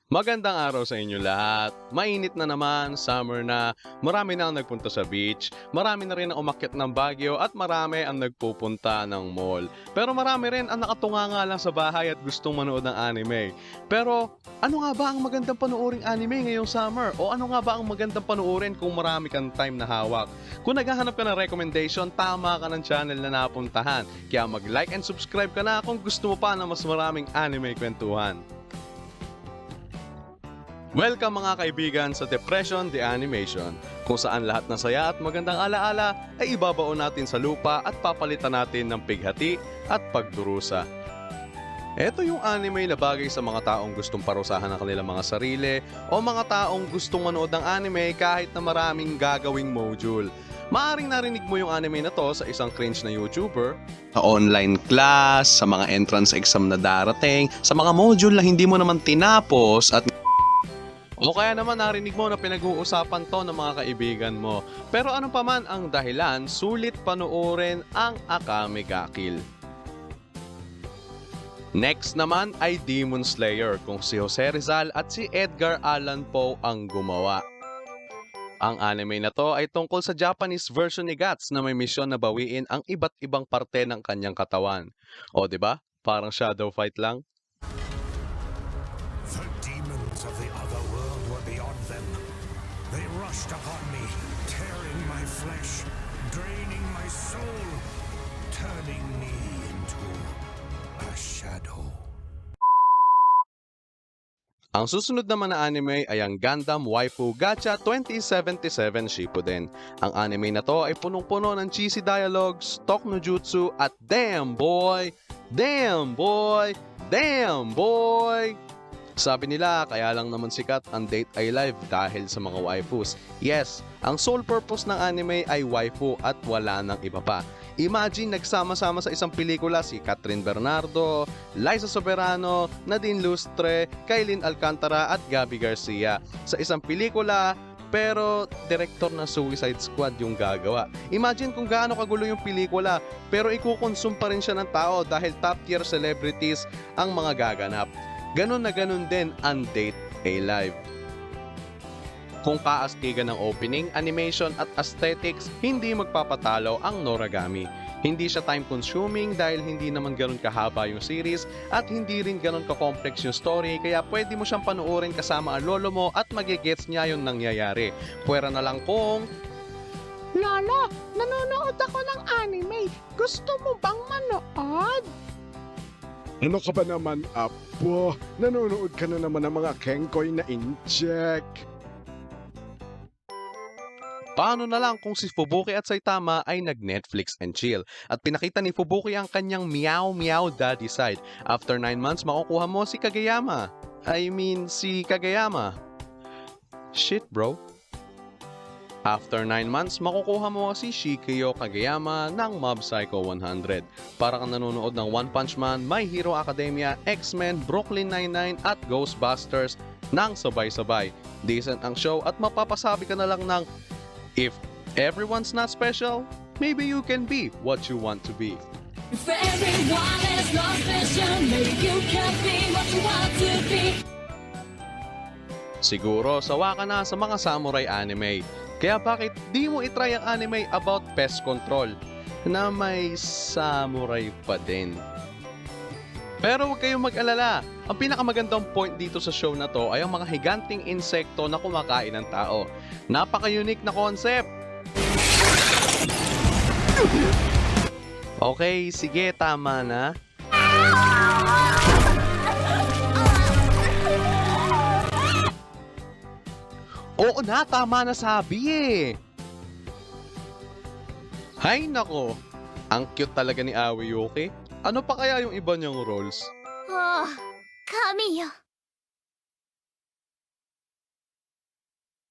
Magandang araw sa inyo lahat. Mainit na naman, summer na, marami na ang nagpunta sa beach, marami na rin ang umakyat ng Baguio at marami ang nagpupunta ng mall. Pero marami rin ang nakatunganga lang sa bahay at gustong manood ng anime. Pero ano nga ba ang magandang panooring anime ngayong summer? O ano nga ba ang magandang panoorin kung marami kang time na hawak? Kung naghahanap ka ng recommendation, tama ka ng channel na napuntahan. Kaya mag-like and subscribe ka na kung gusto mo pa ng mas maraming anime kwentuhan. Welcome mga kaibigan sa Depression The Animation, kung saan lahat ng saya at magandang alaala ay ibabaon natin sa lupa at papalitan natin ng pighati at pagdurusa. Ito yung anime na bagay sa mga taong gustong parusahan ng kanilang mga sarili o mga taong gustong manood ng anime kahit na maraming gagawing module. Maaring narinig mo yung anime na to sa isang cringe na YouTuber, sa online class, sa mga entrance exam na darating, sa mga module na hindi mo naman tinapos at o kaya naman narinig mo na pinag-uusapan to ng mga kaibigan mo. Pero ano pa man ang dahilan, sulit panoorin ang Akame ga Kill. Next naman ay Demon Slayer, kung si Jose Rizal at si Edgar Allan Poe ang gumawa. Ang anime na to ay tungkol sa Japanese version ni Guts na may misyon na bawiin ang iba't ibang parte ng kanyang katawan. O 'di ba? Parang shadow fight lang. The demons of the other world were beyond them. They rushed upon me, tearing my flesh, draining my soul, turning me into a shadow. Ang susunod naman na anime ay ang Gundam Waifu Gacha 2077 Shippuden. Ang anime na to ay punong-puno ng cheesy dialogues, talk no jutsu at damn boy, damn boy, damn boy! Sabi nila, kaya lang naman sikat ang Date I Live dahil sa mga waifus. Yes, ang sole purpose ng anime ay waifu at wala nang iba pa. Imagine nagsama-sama sa isang pelikula si Catherine Bernardo, Liza Soberano, Nadine Lustre, Kailin Alcantara at Gabby Garcia. Sa isang pelikula, pero director ng Suicide Squad yung gagawa. Imagine kung gaano kagulo yung pelikula, pero ikukonsume pa rin siya ng tao dahil top tier celebrities ang mga gaganap. Ganon na ganon din ang Date A Live. Kung kaastigan ng opening, animation at aesthetics, hindi magpapatalo ang Noragami. Hindi siya time-consuming dahil hindi naman ganon kahaba yung series at hindi rin ganon ka-complex yung story, kaya pwede mo siyang panoorin kasama ang lolo mo at magigets niya yung nangyayari. Pwera na lang kung Lolo, nanonood ako ng anime. Gusto mo bang manood? Ano ka ba naman, Apo? Nanonood ka na naman ng mga kengkoy na inject. paano na lang kung si Fubuki at Saitama ay nag-Netflix and chill at pinakita ni Fubuki ang kanyang meow meow daddy side. After 9 months, makukuha mo si Kageyama. Si Kageyama. Shit, bro. After 9 months, makukuha mo si Shikio Kageyama ng Mob Psycho 100. Para kang nanonood ng One Punch Man, My Hero Academia, X-Men, Brooklyn Nine-Nine at Ghostbusters ng sabay-sabay. Decent ang show at mapapasabi ka na lang ng if everyone's not special, maybe you can be what you want to be. For everyone is not special, maybe you can be what you want to be. Siguro sawa ka na sa mga samurai anime. Kaya bakit di mo itry ang anime about pest control na may samurai pa din? Pero huwag kayong mag-alala. Ang pinakamagandang point dito sa show na to ay ang mga higanting insekto na kumakain ng tao. Napaka-unique na concept. Okay, sige, tama na. Oo na, tama na sabi eh. Hay nako, ang cute talaga ni Aoi Yuki. Ano pa kaya yung iba niyang roles? ああ、神よ。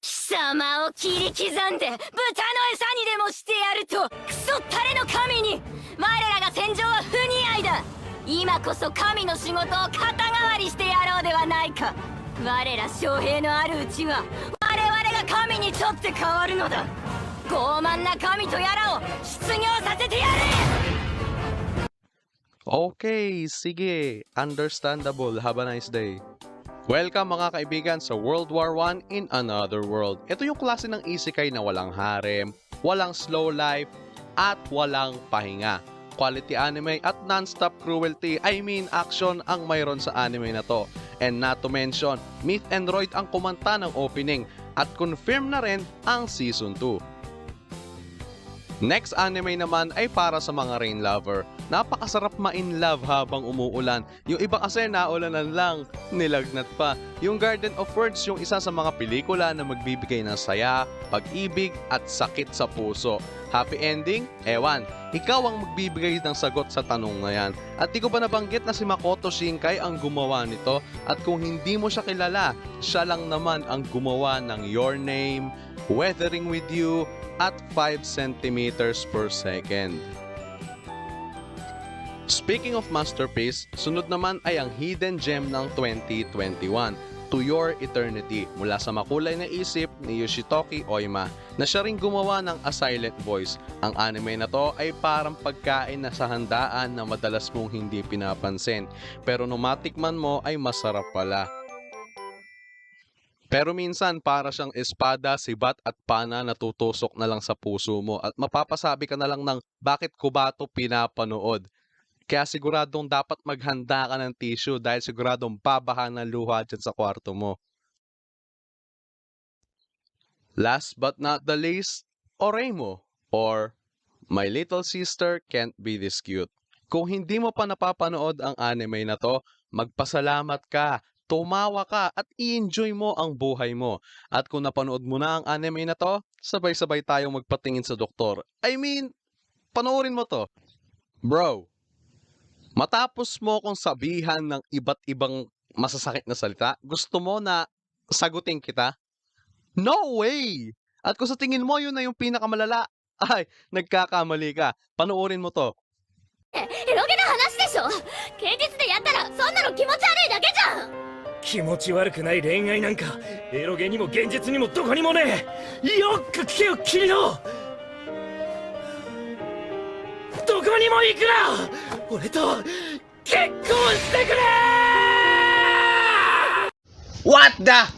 貴様を切り刻んで豚の餌にでもしてやるとクソったれの神に我らが戦場は不似合いだ。今こそ神の仕事を肩代わりしてやろうではないか。我ら将兵のあるうちは我々が神にとって変わるのだ。傲慢な神とやらを失業させてやれ。 Okay, sige. Understandable. Have a nice day. Welcome mga kaibigan sa World War I in Another World. Ito yung klase ng isekai na walang harem, walang slow life, at walang pahinga. Quality anime at non-stop cruelty, I mean action ang mayroon sa anime na to. And not to mention, Myth and Royd ang kumanta ng opening at confirm na rin ang Season 2. Next anime naman ay para sa mga rain lover. Napakasarap ma-in love habang umuulan. Yung iba kasi naulanan lang, nilagnat pa. Yung Garden of Words yung isa sa mga pelikula na magbibigay ng saya, pag-ibig at sakit sa puso. Happy ending? Ewan. Ikaw ang magbibigay ng sagot sa tanong na yan. At di ko ba nabanggit na si Makoto Shinkai ang gumawa nito? At kung hindi mo siya kilala, siya lang naman ang gumawa ng Your Name, Weathering With You, at 5 centimeters per second. Speaking of masterpiece, sunod naman ay ang hidden gem ng 2021, To Your Eternity, mula sa makulay na isip ni Yoshitoki Oima, na siya ring gumawa ng A Silent Voice. Ang anime na to ay parang pagkain na sa handaan na madalas mong hindi pinapansin, pero nung matikman mo ay masarap pala. Pero minsan para siyang espada, sibat at pana na tutusok na lang sa puso mo at mapapasabi ka na lang ng bakit ko ba ito pinapanood. Kaya siguradong dapat maghanda ka ng tissue dahil siguradong babaha ng luha dyan sa kwarto mo. Last but not the least, Oreimo or My Little Sister Can't Be This Cute. Kung hindi mo pa napapanood ang anime na to, magpasalamat ka. Tumawa ka at i-enjoy mo ang buhay mo. At kung napanood mo na ang anime na to, sabay-sabay tayong magpatingin sa doktor. I mean, panoorin mo to. Bro, matapos mo kong sabihan ng iba't ibang masasakit na salita, gusto mo na sagutin kita? No way! At kung sa tingin mo yun na yung pinakamalala, ay, nagkakamali ka. Panoorin mo to. エロゲな話でしょ。現実でやったらそんなの気持ち悪いだけじゃん。気持ち悪くない恋愛なんかエロゲにも現実にもどこにもねえ。よく聞けよ君の。どこにも行くな。俺と結婚してくれ。 What the